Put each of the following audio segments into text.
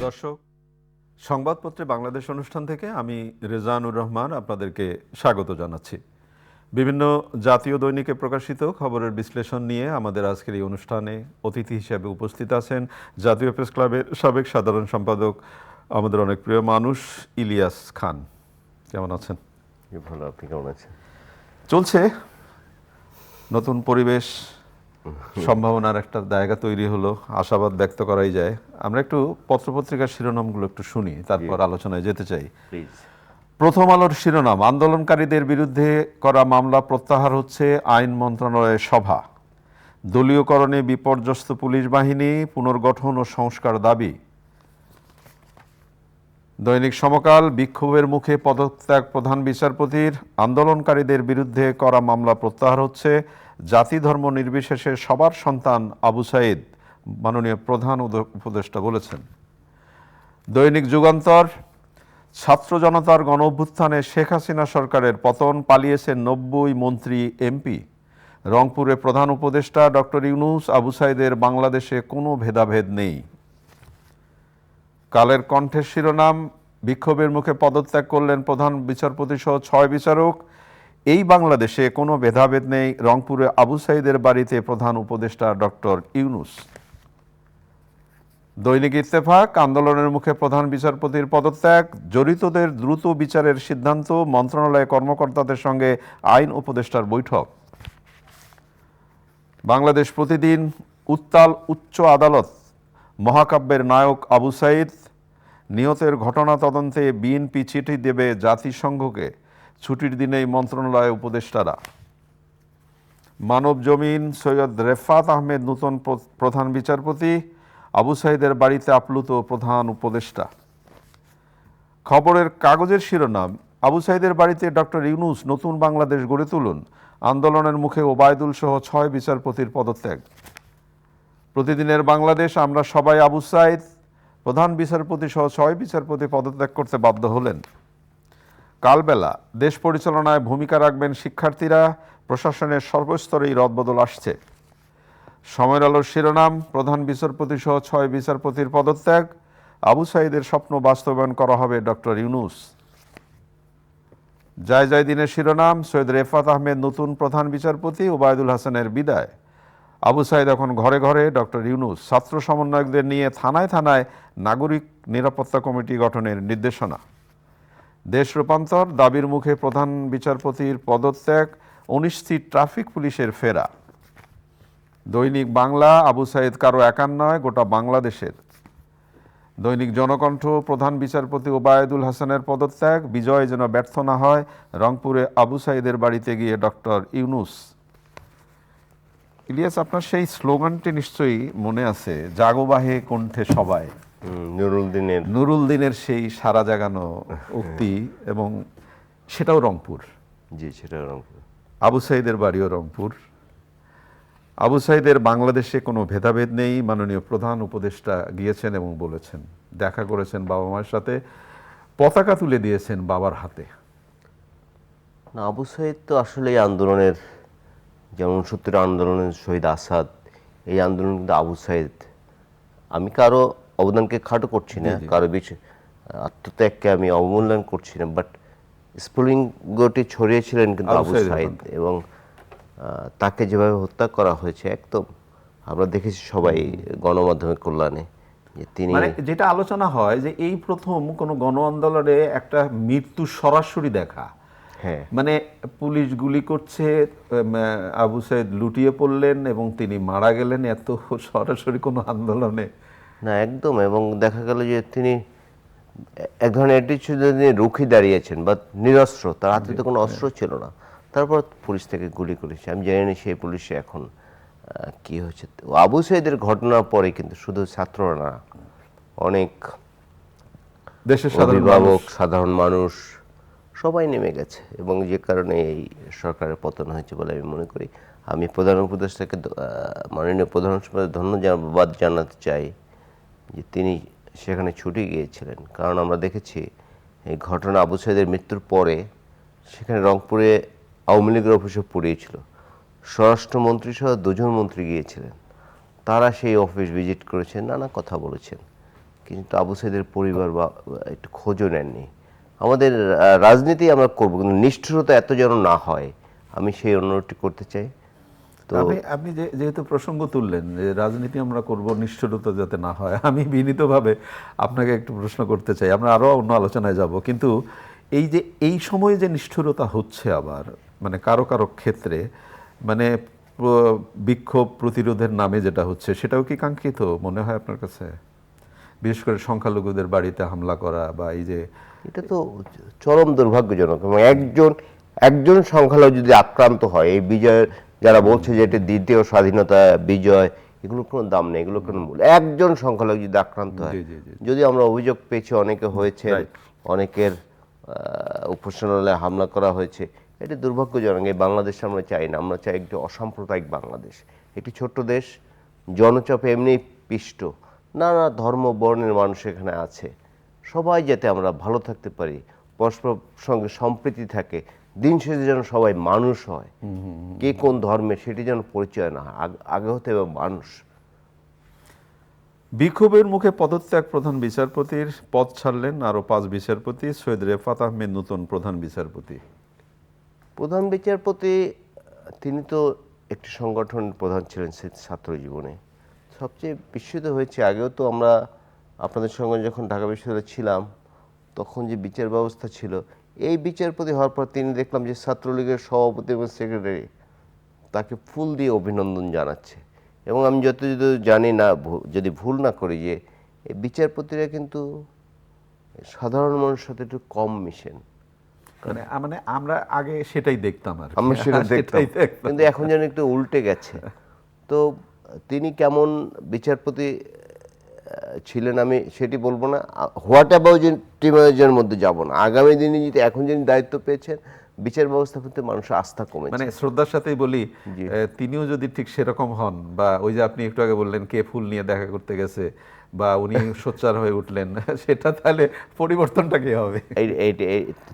দর্শক, সংবাদপত্রে বাংলাদেশ অনুষ্ঠান থেকে আমি রেজানুর রহমান আপনাদেরকে স্বাগত জানাচ্ছি। বিভিন্ন জাতীয় দৈনিকে প্রকাশিত খবরের বিশ্লেষণ নিয়ে আমাদের আজকের এই অনুষ্ঠানে অতিথি হিসেবে উপস্থিত আছেন জাতীয় প্রেস ক্লাবের সাবেক সাধারণ সম্পাদক, আমাদের অনেক প্রিয় মানুষ, ইলিয়াস খান। কেমন আছেন? ভালো, আপনি কেমন আছেন? চলছে, নতুন পরিবেশ, সম্ভাবনার একটা জায়গা তৈরি হলো, আশাবাদ ব্যক্ত করাই যায়। আমরা একটু পত্রপত্রিকার শিরোনামগুলো একটু শুনি, তারপর আলোচনায় যেতে চাই। প্লিজ। প্রথম আলোর শিরোনাম, আন্দোলনকারীদের বিরুদ্ধে করা মামলা প্রত্যাহার হচ্ছে, আইন মন্ত্রণালয়ের সভা। দলীয়করণে বিপর্যস্ত পুলিশ বাহিনী, পুনর্গঠন ও সংস্কার দাবি। দৈনিক সমকাল, বিক্ষোভের মুখে পদত্যাগ প্রধান বিচারপতির, আন্দোলনকারীদের বিরুদ্ধে করা মামলা প্রত্যাহার হচ্ছে, জাতি ধর্ম নির্বিশেষে সবার সন্তান আবু সাঈদ, মাননীয় প্রধান উপদেষ্টা বলেছেন। দৈনিক যুগান্তর, ছাত্র জনতার গণ অভ্যুত্থানে শেখ হাসিনা সরকারের পতন, পালিয়েছেন 90 মন্ত্রী এমপি। রংপুরে প্রধান উপদেষ্টা ডক্টর ইউনূস, আবু সাঈদের বাংলাদেশে কোনো ভেদাভেদ নেই। কালের কণ্ঠের শিরোনাম, বিক্ষোভের মুখে পদত্যাগ করলেন প্রধান বিচারপতি সহ 6 বিচারক, এই বাংলাদেশে কোনো ভেদাভেদ নেই। রংপুরে আবু সাঈদের বাড়িতে প্রধান উপদেষ্টা ডক্টর ইউনূস। দৈনিক ইত্তেফাক, আন্দোলনের মুখে প্রধান বিচারপতির পদত্যাগ, জড়িতদের দ্রুত বিচারের সিদ্ধান্ত, মন্ত্রণালয়ে কর্মকর্তাদের সঙ্গে আইন উপদেষ্টার বৈঠক। বাংলাদেশ প্রতিদিন, উত্তাল উচ্চ আদালত, মহাকাব্যের নায়ক আবু সাঈদ, নিহতের ঘটনা তদন্তে বিএনপি চিঠি দেবে জাতিসংঘকে, ছুটির দিনেই মন্ত্রণালয়ে উপদেষ্টারা। মানব জমিন, সৈয়দ রেফাত আহমেদ নতুন প্রধান বিচারপতি, আবু সাঈদের বাড়িতে আপ্লুত প্রধান উপদেষ্টা। খবরের কাগজের শিরোনাম, আবু সাঈদের বাড়িতে ডক্টর ইউনূস, নতুন বাংলাদেশ গড়ে তুলুন, আন্দোলনের মুখে ওবায়দুল সহ 6 বিচারপতির পদত্যাগ। প্রতিদিনের বাংলাদেশ, আমরা সবাই আবু সাঈদ, প্রধান বিচারপতি সহ 6 বিচারপতি পদত্যাগ করতে বাধ্য হলেন। কালবেলা, দেশ পরিচালনায় ভূমিকা রাখবেন শিক্ষার্থীরা, প্রশাসনের সর্বস্তরেই রদবদল আসছে। সময়ের আলোর শিরোনাম, প্রধান বিচারপতি সহ 6 বিচারপতির পদত্যাগ, আবু সাঈদের স্বপ্ন বাস্তবায়ন করা হবে ডক্টর ইউনূস। যায় যায় দিনের শিরোনাম, সৈয়দ রেফাত আহমেদ নতুন প্রধান বিচারপতি, ওবায়দুল হাসানের বিদায়, আবু সাঈদ এখন ঘরে ঘরে, ডক্টর ইউনূস। ছাত্র সমন্বয়কদের নিয়ে থানায় থানায় নাগরিক নিরাপত্তা কমিটি গঠনের নির্দেশনা। দেশ রূপান্তর, দাবির মুখে প্রধান বিচারপতির পদত্যাগ, অনিশ্চিত ট্রাফিক পুলিশের ফেরা। দৈনিক বাংলা, আবু সাঈদ কারো একার নয়, গোটা বাংলাদেশের। দৈনিক জনকণ্ঠ, প্রধান বিচারপতি ওবায়দুল হাসানের পদত্যাগ, বিজয় যেন ব্যর্থ না হয়, রংপুরে আবু সাঈদের বাড়িতে গিয়ে ডক্টর ইউনূস। ইলিয়াস, আপনার সেই স্লোগানটি নিশ্চয়ই মনে আছে, জাগোবাহে কণ্ঠে সবাই, নুরুল দিনের সেই সারা জাগানো উক্তি, এবং সেটাও রংপুর। জি, সেটা রংপুর। আবু সাঈদের বাড়িও রংপুর। আবু সাঈদের বাংলাদেশে কোনো ভেদাভেদ নেই, মাননীয় প্রধান উপদেষ্টা গিয়েছেন এবং বলেছেন, দেখা করেছেন বাবা মায়ের সাথে, পতাকা তুলে দিয়েছেন বাবার হাতে। না, আবু সাঈদ তো আসলে এই আন্দোলনের, যেমন ৭৯ আন্দোলনের শহীদ আসাদ, এই আন্দোলন কিন্তু আবু সাঈদ। আমি কারো অবদানকে খাটো করছি না, কারো আত্মত্যাগকে আমি অবমূল্যায়ন করছি না, বাট স্ফুলিঙ্গটি ছড়িয়েছিলেন কিন্তু আবু সাঈদ, এবং তাকে যেভাবে হত্যা করা হয়েছে, একদম আমরা দেখেছি সবাই গণমাধ্যমের কল্যাণে, যে তিনি, মানে যেটা আলোচনা হয় যে এই প্রথম কোনো গণ আন্দোলনে একটা মৃত্যু সরাসরি দেখা। হ্যাঁ, মানে পুলিশ গুলি করছে, আবু সাঈদ লুটিয়ে পড়লেন এবং তিনি মারা গেলেন, এত সরাসরি কোনো আন্দোলনে না একদম। এবং দেখা গেল যে তিনি এক ধরনের অ্যাটিটিউডে নিয়ে রুখে দাঁড়িয়েছেন, বা নিরস্ত্র, তার হাতে তো কোনো অস্ত্র ছিল না, তারপর পুলিশ থেকে গুলি করেছে। আমি জানি না সেই পুলিশে এখন কি হয়েছে। আবু সাঈদের ঘটনার পরে কিন্তু শুধু ছাত্ররা না, অনেক দেশের অভিভাবক, সাধারণ মানুষ সবাই নেমে গেছে, এবং যে কারণে এই সরকারের পতন হয়েছে বলে আমি মনে করি। আমি প্রধান উপদেষ্টাকে, মাননীয় প্রধান উপদেষ্টাকে ধন্যবাদ জানাতে চাই যে তিনি সেখানে ছুটে গিয়েছিলেন, কারণ আমরা দেখেছি এই ঘটনা আবু সাঈদের মৃত্যুর পরে সেখানে রংপুরে আওয়ামী লীগের অফিসও পুড়িয়েছিল। স্বরাষ্ট্রমন্ত্রী সহ 2 জন মন্ত্রী গিয়েছিলেন, তারা সেই অফিস ভিজিট করেছেন, নানা কথা বলেছেন, কিন্তু আবু সাইদের পরিবার বা একটু খোঁজও নেননি। আমাদের রাজনীতি আমরা করবো, কিন্তু নিষ্ঠুরতা এত যেন না হয়, আমি সেই অনুরোধটি করতে চাই। তো আপনি যেহেতু প্রসঙ্গ তুললেন যে রাজনীতি আমরা করব, নিষ্ঠুরতা যাতে না হয়, আমি বিনীতভাবে আপনাকে একটু প্রশ্ন করতে চাই। আমরা আরও অন্য আলোচনায় যাব, কিন্তু এই সময়ে যে নিষ্ঠুরতা হচ্ছে আবার মানে কারো কারো ক্ষেত্রে, মানে বিক্ষোভ প্রতিরোধের নামে যেটা হচ্ছে, সেটাও কি কাঙ্ক্ষিত মনে হয় আপনার কাছে? বিশেষ করে সংখ্যালঘুদের বাড়িতে হামলা করা বা এই যে, এটা তো চরম দুর্ভাগ্যজনক। এবং একজন একজন সংখ্যালঘু যদি আক্রান্ত হয়, এই বিজয়ের যারা বলছে যে এটা দ্বিতীয় স্বাধীনতা বিজয়, এগুলোর কোনো দাম নেই, এগুলো কোনো মূল্য। একজন সংখ্যালঘু যদি আক্রান্ত হয়, যদি আমরা অভিযোগ পেয়েছি অনেকে হয়েছে, অনেকের উপাসনালয়ে হামলা করা হয়েছে, এটা দুর্ভাগ্যজনক। এই বাংলাদেশ আমরা চাই না। আমরা চাই একটি অসাম্প্রদায়িক বাংলাদেশ, একটি ছোট্ট দেশ, জনচাপে এমনি পিষ্ট, নানা ধর্ম বর্ণের মানুষ এখানে আছে, সবাই যাতে আমরা ভালো থাকতে পারি, পরস্পর সঙ্গে সম্প্রীতি থাকে, দিন শেষে যেন সবাই মানুষ হয়, কে কোন ধর্মের সেটি যেন পরিচয় না হয়, আগে হতে হবে মানুষ। বিক্ষোভের মুখে পদত্যাগ প্রধান বিচারপতির, পদ ছাড়লেন আরও 5 বিচারপতি, সৈয়দ রেফাত আহমেদ নতুন প্রধান বিচারপতি। প্রধান বিচারপতি তিনি তো একটি সংগঠনের প্রধান ছিলেন ছাত্র জীবনে। সবচেয়ে বিস্মিত হয়েছে, আগেও তো আমরা আপনাদের সঙ্গে যখন ঢাকা বিশ্ববিদ্যালয়ে ছিলাম তখন যে বিচার ব্যবস্থা ছিল, এই বিচারপতি হওয়ার পর তিনি দেখলাম যে ছাত্রলীগের সভাপতি এবং সেক্রেটারি তাকে ফুল দিয়ে অভিনন্দন জানাচ্ছে। এবং আমি যতদূর জানি না, যদি ভুল না করি, যে এই বিচারপতিরা কিন্তু সাধারণ মানুষের সাথে একটু কম মিশেন। মানে আমরা আগে সেটাই দেখতাম আর আমরা সেটা দেখতাম, কিন্তু এখন যেন একটু উল্টে গেছে। তো তিনি কেমন বিচারপতি ছিলেন আমি সেটি বলবো না, হোয়াট অ্যাবাউট টিমের মধ্যে যাব না। আগামী দিনে যদি এখন যিনি দায়িত্ব পেয়েছেন, বিচার ব্যবস্থা করতে মানুষের আস্থা কমেছে। মানে শ্রদ্ধার সাথেই বলি, তিনিও যদি ঠিক সেরকম হন, বা ওই যে আপনি একটু আগে বললেন কে ফুল নিয়ে দেখা করতে গেছে, বা উনি সোচ্চার হয়ে উঠলেন, সেটা তাহলে পরিবর্তনটা কি হবে?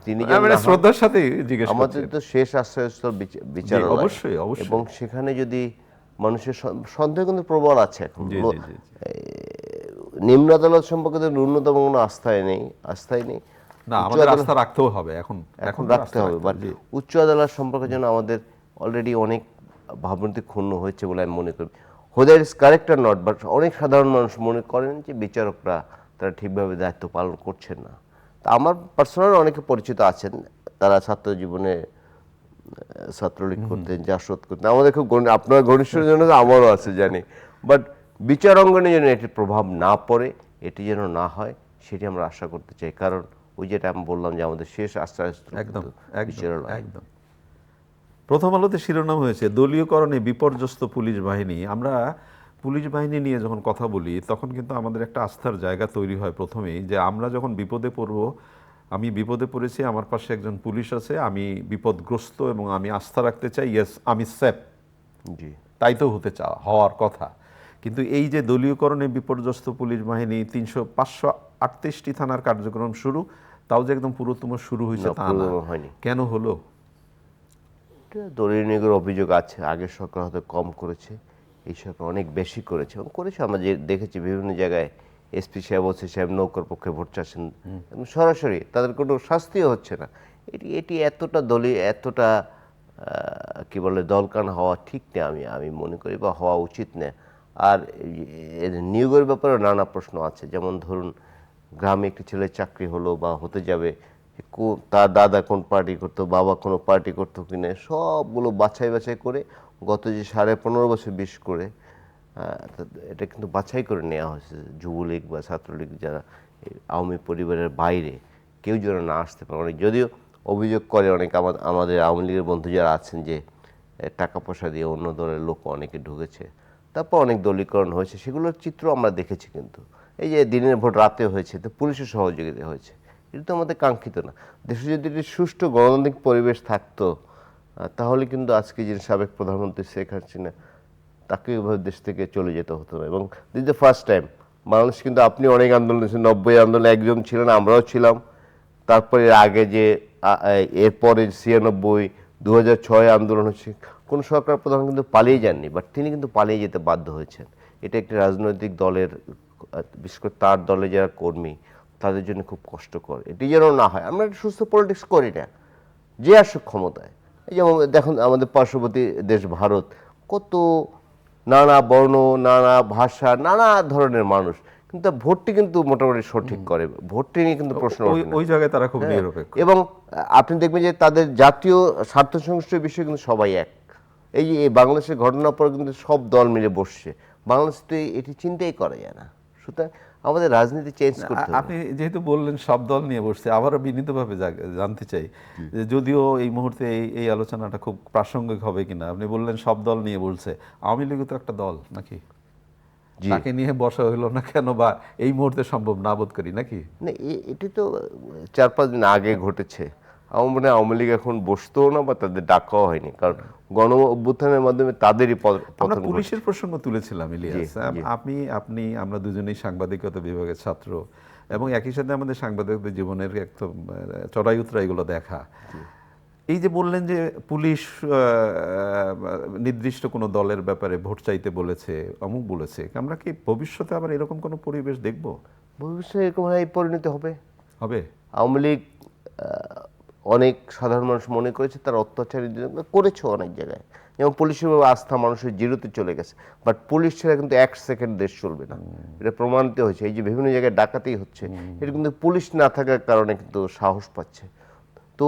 তিনি মানে শ্রদ্ধার সাথেই জিজ্ঞেস করছি। আমাদের তো শেষ আশ্রয়স্থল বিচারালয়, অবশ্যই অবশ্যই। এবং সেখানে যদি মানুষের সন্দেহ কিন্তু প্রবল আছে এখন। নিম্ন আদালত সম্পর্কে তো ন্যূনতম কোনো আস্থাই নেই। না, আমাদের আস্থা রাখতেও হবে, এখন রাখতে হবে। বাট উচ্চ আদালত সম্পর্কে যেন আমাদের অলরেডি অনেক ভাবমূর্তি ক্ষুণ্ণ হয়েছে বলে আমি মনে করি। Whether is correct or not, but অনেক সাধারণ মানুষ মনে করেন যে বিচারকরা তারা ঠিকভাবে দায়িত্ব পালন করছেন না। তা আমার পার্সোনাল অনেকে পরিচিত আছেন, তারা ছাত্র জীবনে ছাত্রলীগ করতেন, জাসদ করতেন, আমাদের খুব আপনার ঘনিষ্ঠের জন্য আমারও আছে জানি। বাট বিচার অঙ্গনে যেন এটির প্রভাব না পড়ে, এটি যেন না হয়, সেটি আমরা আশা করতে চাই। কারণ ওই যেটা আমি বললাম যে আমাদের শেষ আশ্রয়স্থল বিচারালয়। একদম। প্রথম আলোতে শিরোনাম হয়েছে দলীয়করণে বিপর্যস্ত পুলিশ বাহিনী। আমরা পুলিশ বাহিনী নিয়ে যখন কথা বলি তখন কিন্তু আমাদের একটা আস্থার জায়গা তৈরি হয় প্রথমেই, যে আমরা যখন বিপদে পড়ব, আমি বিপদে পড়েছি, আমার পাশে একজন পুলিশ আছে, আমি বিপদগ্রস্ত এবং আমি আস্থা রাখতে চাই, ইয়েস আমি সেফ। জি, তাই তো হওয়ার কথা। কিন্তু এই যে দলীয়করণে বিপর্যস্ত পুলিশ বাহিনী, 538টি থানার কার্যক্রম শুরু, তাও যে একদম পুরোতম শুরু হয়েছে তা না, হয়নি। কেন হলো? দলীয় নিয়োগের অভিযোগ আছে, আগের সরকার হয়তো কম করেছে, এই সরকার অনেক বেশি করেছে। এবং করেছে, আমরা যে দেখেছি বিভিন্ন জায়গায় এসপি সাহেব, ওসি সাহেব নৌকার পক্ষে ভোট চাচ্ছেন সরাসরি, তাদের কোনো শাস্তিও হচ্ছে না। এটি এতটা এতটা কি বলে দলকান হওয়া ঠিক নেই আমি মনে করি, বা হওয়া উচিত না। আর নিয়োগের ব্যাপারে নানা প্রশ্ন আছে। যেমন ধরুন, গ্রামে একটি ছেলে চাকরি হলো বা হতে যাবে, তার দাদা কোন পার্টি করতো, বাবা কোনো পার্টি করতো কিনা, সবগুলো বাছাই করে গত যে 15.5 বছর 20 করে এটা কিন্তু বাছাই করে নেওয়া হয়েছে। যুবলীগ বা ছাত্রলীগ যারা আওয়ামী পরিবারের বাইরে কেউ যেন না আসতে পারে। যদিও অভিযোগ করে অনেক আমাদের আওয়ামী লীগের বন্ধু যারা আছেন যে টাকা পয়সা দিয়ে অন্য দলের লোক অনেকে ঢুকেছে, তারপর অনেক দলীকরণ হয়েছে, সেগুলোর চিত্র আমরা দেখেছি। কিন্তু এই যে দিনের ভোট রাতে হয়েছে, তো পুলিশের সহযোগিতা হয়েছে, এটা তো আমাদের কাঙ্ক্ষিত না। দেশে যদি একটি সুষ্ঠু গণতান্ত্রিক পরিবেশ থাকতো, তাহলে কিন্তু আজকে যিনি সাবেক প্রধানমন্ত্রী শেখ হাসিনা, তাকে ওইভাবে দেশ থেকে চলে যেতে হতো না। এবং this the first time Bangladesh, কিন্তু আপনি অনেক আন্দোলন, 90 আন্দোলনে একজন ছিলেন, আমরাও ছিলাম, তারপরে আগে যে এরপরে 96, 2006 আন্দোলন হচ্ছে, কোন সরকার প্রধান কিন্তু পালিয়ে যাননি, বাট তিনি কিন্তু পালিয়ে যেতে বাধ্য হয়েছেন। এটা একটি রাজনৈতিক দলের বিশেষ করে তার দলে যারা কর্মী তাদের জন্য খুব কষ্টকর। এটি যেন না হয়। আমরা একটা সুস্থ পলিটিক্স করি না, যে আসুক ক্ষমতায়। এই যেমন দেখুন আমাদের পার্শ্ববর্তী দেশ ভারত, কত নানা বর্ণ, নানা ভাষা, নানা ধরনের মানুষ, কিন্তু ভোটটি কিন্তু মোটামুটি সঠিক করে। ভোটটি নিয়ে কিন্তু প্রশ্ন ওঠে না। ওই জায়গায় তারা খুব হ্যাঁ, নিরপেক্ষ। এবং আপনি দেখবেন যে তাদের জাতীয় স্বার্থ সংশ্লিষ্ট বিষয়ে কিন্তু সবাই এক। এই যে এই বাংলাদেশের ঘটনার পর কিন্তু সব দল মিলে বসছে। বাংলাদেশে তো এটি চিন্তাই করা যায় না। সুতরাং আমাদের রাজনীতি চেঞ্জ করতে হবে। আপনি যেহেতু বললেন সব দল নিয়ে বসছে, আবারও বিনীতভাবে জানতে চাই যে যদিও এই মুহূর্তে এই আলোচনাটা খুব প্রাসঙ্গিক হবে কিনা, আপনি বললেন সব দল নিয়ে বলছে, আওয়ামী লীগও তো একটা দল নাকি? জি। তাকে নিয়ে বসা হইলো না কেন, বা এই মুহূর্তে সম্ভব না বোধ করি নাকি? না, এটি তো 4-5 দিন আগে ঘটেছে। আমার মনে হয় আওয়ামী লীগ এখন বসতেও না, বা তাদের ডাকাও হয়নি, কারণ গণ অভ্যুত্থানের মাধ্যমে তাদেরই আমরা পতন পুলিশের প্রসঙ্গ তুলেছিলাম ইলিয়াস। জি। আপনি আমরা দুজনেই সাংবাদিকতা বিভাগের ছাত্র, এবং একই সাথে আমাদের সাংবাদিকদের জীবনের একদম চড়াই উতরাই এগুলো দেখা। এই যে বললেন যে পুলিশ নির্দিষ্ট কোনো দলের ব্যাপারে ভোট চাইতে বলেছে, অমুক বলেছে, আমরা কি ভবিষ্যতে আবার এরকম কোনো পরিবেশ দেখব? ভবিষ্যতে এরকম হয় পরিণতি হবে। হবে? আওয়ামী লীগ অনেক সাধারণ মানুষ মনে করেছে তার অত্যাচারী করেছে অনেক জায়গায়, যেমন পুলিশের আস্থা মানুষের জিরোতে চলে গেছে। বাট পুলিশ ছাড়া কিন্তু 1 সেকেন্ড দেশ চলবে না, এটা প্রমাণিত হয়েছে। এই যে বিভিন্ন জায়গায় ডাকাতি হচ্ছে, এটা কিন্তু পুলিশ না থাকার কারণে কিন্তু সাহস পাচ্ছে। তো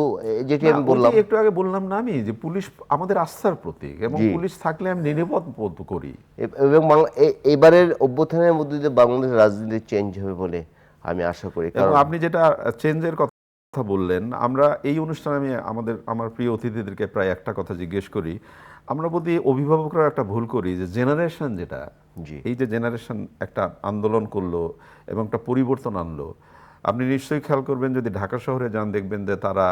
যেটি আমি বললাম, একটু আগে বললাম না আমি, যে পুলিশ আমাদের আস্থার প্রতীক, এবং পুলিশ থাকলে আমি নিরাপদ বোধ করি। এবং এবারের অভ্যুত্থানের মধ্যে দিয়ে বাংলাদেশের রাজনীতি চেঞ্জ হবে বলে আমি আশা করি। এবং কারণ আপনি যেটা চেঞ্জের কথা বললেন, আমরা এই অনুষ্ঠানে আমি আমার প্রিয় অতিথিদেরকে প্রায় একটা কথা জিজ্ঞেস করি। আমরা বোধ হয় অভিভাবকরা একটা ভুল করি, যে জেনারেশন যেটা, জি, এই যে জেনারেশন একটা আন্দোলন করলো এবং একটা পরিবর্তন আনলো, আপনি নিশ্চয়ই খেয়াল করবেন যদি ঢাকা শহরে যান, দেখবেন যে তারা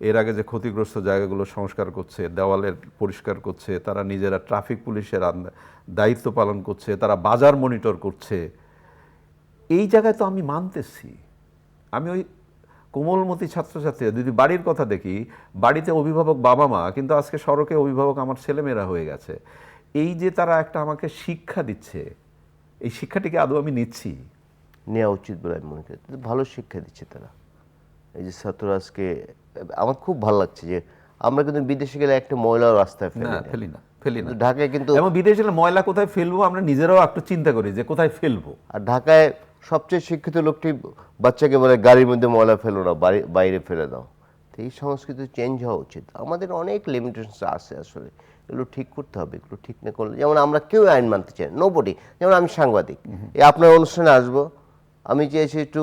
এর আগে যে ক্ষতিগ্রস্ত জায়গাগুলো সংস্কার করছে, দেওয়ালের পরিষ্কার করছে, তারা নিজেরা ট্রাফিক পুলিশের দায়িত্ব পালন করছে, তারা বাজার মনিটর করছে। এই জায়গায় তো আমি মানতেছি, আমি ওই কোমলমতি ছাত্রছাত্রী যদি বাড়ির কথা দেখি, বাড়িতে অভিভাবক বাবা মা, কিন্তু আজকে সড়কে অভিভাবক আমার ছেলেমেয়েরা হয়ে গেছে। এই যে তারা একটা আমাকে শিক্ষা দিচ্ছে, এই শিক্ষাটিকে আদৌ আমি নিচ্ছি? নেওয়া উচিত বলে আমি মনে করি। ভালো শিক্ষা দিচ্ছে তারা। এই যে ছাত্র আজকে, আমার খুব ভালো লাগছে যে আমরা কিন্তু বিদেশে গেলে একটা ময়লা রাস্তায় না, ফেলি না। ঢাকায় কিন্তু, এবং বিদেশে গেলে ময়লা কোথায় ফেলবো আমরা নিজেরাও একটু চিন্তা করি যে কোথায় ফেলবো। আর ঢাকায় সবচেয়ে শিক্ষিত লোকটি বাচ্চাকে বলে গাড়ির মধ্যে ময়লা ফেলো না, বাইরে ফেলে দাও। তো এই সংস্কৃতি চেঞ্জ হওয়া উচিত। আমাদের অনেক লিমিটেশনস আছে আসলে, এগুলো ঠিক করতে হবে। এগুলো ঠিক না করলে, যেমন আমরা কেউ আইন মানতে চাই, নোবডি। যেমন আমি সাংবাদিক, এই আপনার অনুষ্ঠানে আসবো, আমি চেয়েছি একটু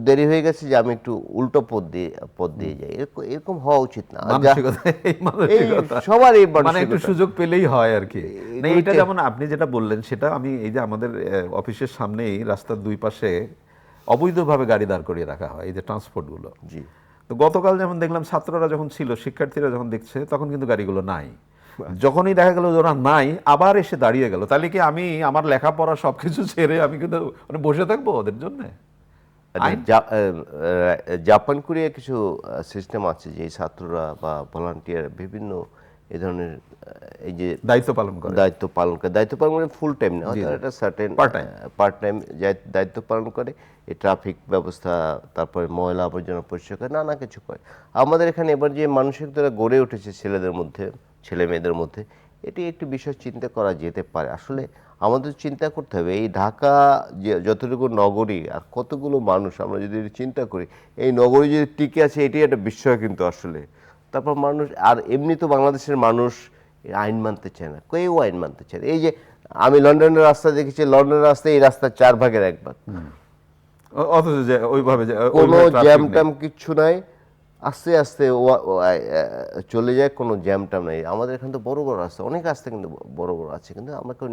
দেরি হয়ে গেছে, যে আমি একটু উল্টো পথ দিয়ে যাই, এরকম হওয়া উচিত না। সবার এই মানে একটু সুযোগ পেলেই হয় আর কি। না, এটা যেমন আপনি যেটা বললেন সেটা আমি, এই যে আমাদের অফিসের সামনেই রাস্তার দুই পাশে অবৈধভাবে গাড়ি দাঁড় করিয়ে রাখা হয়, এই যে ট্রান্সপোর্টগুলো। জি। তো গতকাল যেমন দেখলাম, ছাত্ররা যখন ছিল, শিক্ষার্থীরা যখন দেখছে, তখন কিন্তু গাড়িগুলো নাই। যখনই দেখা গেল ওরা নাই, আবার এসে দাঁড়িয়ে গেল। তাহলে কি আমি আমার লেখাপড়া সবকিছু ছেড়ে আমি কিন্তু বসে থাকবো ওদের জন্য? জাপান কোরিয়া কিছু সিস্টেম আছে যে ছাত্ররা বা ভলান্টিয়ার বিভিন্ন এই ধরনের এই যে দায়িত্ব পালন করে দায়িত্ব পালন করে ফুল টাইম না, একটা সার্টেন পার্ট টাইম দায়িত্ব পালন করে। এই ট্রাফিক ব্যবস্থা, তারপরে ময়লা আবর্জনা পরিষ্কার করে, নানা কিছু করে। আমাদের এখানে এবার যে মানসিকতা গড়ে উঠেছে ছেলে মেয়েদের মধ্যে, এটি একটি বিষয় চিন্তা করা যেতে পারে। আসলে আমাদের চিন্তা করতে হবে, এই ঢাকা যে যতটুকু নগরী আর কতগুলো মানুষ, আমরা যদি চিন্তা করি এই নগরী যদি টিকে আছে, এটি একটা বিস্ময় কিন্তু আসলে। তারপর মানুষ, আর এমনি তো বাংলাদেশের মানুষ আইন মানতে চায় না, কেউ আইন মানতে চায় না। এই যে আমি লন্ডনের রাস্তা দেখেছি, লন্ডনের রাস্তায় এই রাস্তা 4 ভাগের 1 ভাগ, অথচ ওইভাবে কোনো জ্যাম ট্যাম কিচ্ছু নাই, আস্তে আস্তে চলে যায়, কোনো জ্যাম ট্যাম নাই। আমাদের এখানে তো বড় বড় রাস্তা, অনেক রাস্তা কিন্তু বড় বড় আছে, কিন্তু আমরা কেউ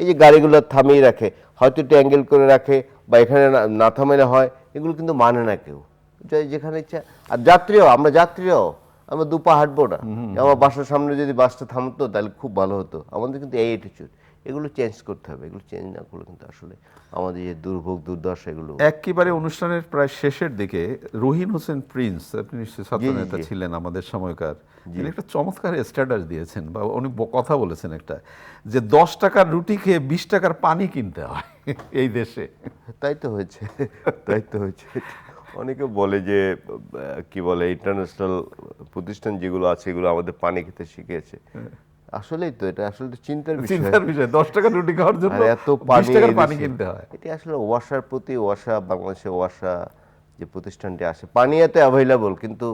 এই যে গাড়িগুলো থামিয়ে রাখে, হয়তো একটু অ্যাঙ্গেল করে রাখে, বা এখানে না থামালে হয়, এগুলো কিন্তু মানে না কেউ, যেখানে ইচ্ছা। আর আমরা যাত্রীরাও আমরা দুপা হাঁটবো না, আমার বাসার সামনে যদি বাসটা থামতো তাহলে খুব ভালো হতো। আমাদের কিন্তু এই অ্যাটিটিউড, এগুলো চেঞ্জ করতে হবে। এগুলো চেঞ্জ না করলে কিন্তু আসলে আমাদের যে দুর্ভোগ দুর্দশা, এগুলো একেবারে অনুষ্ঠানের প্রায় শেষের দিকে রহিন হোসেন প্রিন্স, আপনি নিশ্চয়ই ছাত্রনেতা ছিলেন আমাদের সময়কার, তিনি একটা চমৎকার স্ট্যাটাস দিয়েছেন, বা উনি কথা বলেছেন একটা, যে 10 টাকার রুটি খেয়ে 20 টাকার পানি কিনতে হয়। এই দেশে। তাই তো হয়েছে, তাই তো হয়েছে। অনেকে বলে যে কি বলে ইন্টারন্যাশনাল প্রতিষ্ঠান যেগুলো আছে এগুলো আমাদের পানি খেতে শিখিয়েছে। আসলেই তো, এটা আসলে তো চিন্তার বিষয়। চিন্তার বিষয়, 10 টাকা রুটি খাওয়ার জন্য আর এত 20 পানি টাকার এই পানি দেশে। কিনতে হয়। এটি আসলে ওয়াসার প্রতি, ওয়াসা বাংলাদেশে ওয়াসা যে প্রতিষ্ঠানটি আসে, পানি এত অ্যাভেলেবল কিন্তু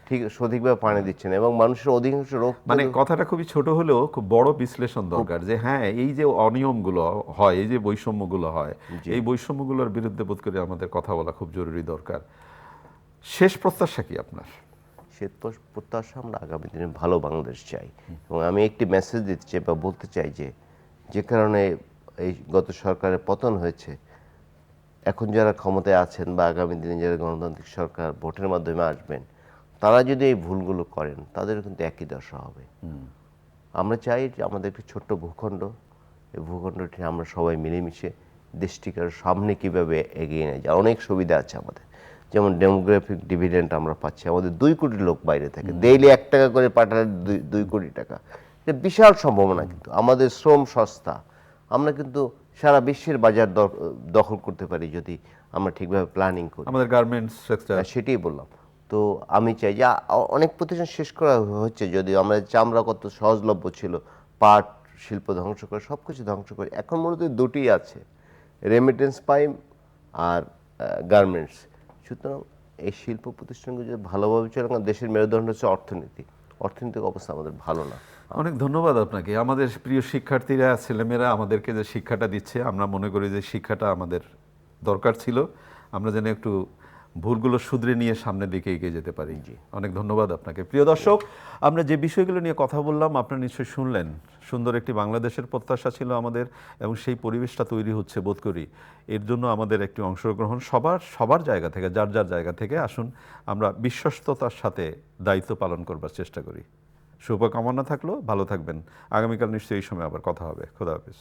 ঠিক সঠিকভাবে পানি দিচ্ছে না, এবং মানুষের অধিকাংশ রোগ তো মানে কথাটা খুবই ছোট হলেও খুব বড় বিশ্লেষণ দরকার, যে হ্যাঁ এই যে অনিয়মগুলো হয়, এই যে বৈষম্যগুলো হয়, এই বৈষম্যগুলোর বিরুদ্ধে বোধ করে আমাদের কথা বলা খুব জরুরি দরকার। শেষ প্রত্যাশা কি আপনার? শীত প্রত্যাশা আমরা আগামী দিনে ভালো বাংলাদেশ চাই, এবং আমি একটি মেসেজ দিতে চাই বা বলতে চাই যে যে কারণে এই গত সরকারের পতন হয়েছে, এখন যারা ক্ষমতায় আছেন বা আগামী দিনে যারা গণতান্ত্রিক সরকার ভোটের মাধ্যমে আসবেন, তারা যদি এই ভুলগুলো করেন তাদের কিন্তু একই দশা হবে। আমরা চাই যে আমাদের একটি ছোট্ট ভূখণ্ড, এই ভূখণ্ডটি আমরা সবাই মিলেমিশে দেশটিকে আরও সামনে কীভাবে এগিয়ে নিয়ে যায়। অনেক সুবিধা আছে আমাদের, যেমন ডেমোগ্রাফিক ডিভিডেন্ড আমরা পাচ্ছি, আমাদের 2 কোটি লোক বাইরে থাকে, ডেইলি 1 টাকা করে পাঠালে 2 কোটি টাকা, এটা বিশাল সম্ভাবনা। কিন্তু আমাদের শ্রম সস্তা, আমরা কিন্তু সারা বিশ্বের বাজার দখল করতে পারি যদি আমরা ঠিকভাবে প্ল্যানিং করি। আমাদের গার্মেন্টস সেক্টর, সেটাই বললাম। তো আমি চাই যে অনেক প্রতিষ্ঠান শেষ করা হচ্ছে, যদিও আমাদের চামড়া কত সহজলভ্য ছিল, পাট শিল্প ধ্বংস করে সব কিছু ধ্বংস করে, এখন মূলত দুটিই আছে, রেমিটেন্স পাই আর গার্মেন্টস। সুতরাং এই শিল্প প্রতিষ্ঠানগুলো যদি ভালোভাবে চলে, কারণ দেশের মেরুদণ্ড হচ্ছে অর্থনীতি, অর্থনৈতিক অবস্থা আমাদের ভালো না। অনেক ধন্যবাদ আপনাকে। আমাদের প্রিয় শিক্ষার্থীরা, ছেলেমেয়েরা আমাদেরকে যে শিক্ষাটা দিচ্ছে, আমরা মনে করি যে শিক্ষাটা আমাদের দরকার ছিল, আমরা যেন একটু ভুলগুলো শুধরে নিয়ে সামনের দিকে এগিয়ে যেতে পারি। অনেক ধন্যবাদ আপনাকে। প্রিয় দর্শক, আমরা যে বিষয়গুলো নিয়ে কথা বললাম আপনারা নিশ্চয়ই শুনলেন। সুন্দর একটি বাংলাদেশের প্রত্যাশা ছিল আমাদের, এবং সেই পরিবেশটা তৈরি হচ্ছে বোধ করি। এর জন্য আমাদের একটি অংশগ্রহণ সবার জায়গা থেকে, যার যার জায়গা থেকে আসুন আমরা বিশ্বস্ততার সাথে দায়িত্ব পালন করবার চেষ্টা করি। শুভকামনা থাকলো, ভালো থাকবেন। আগামীকাল নিশ্চয়ই এই সময় আবার কথা হবে। খোদা হাফেজ।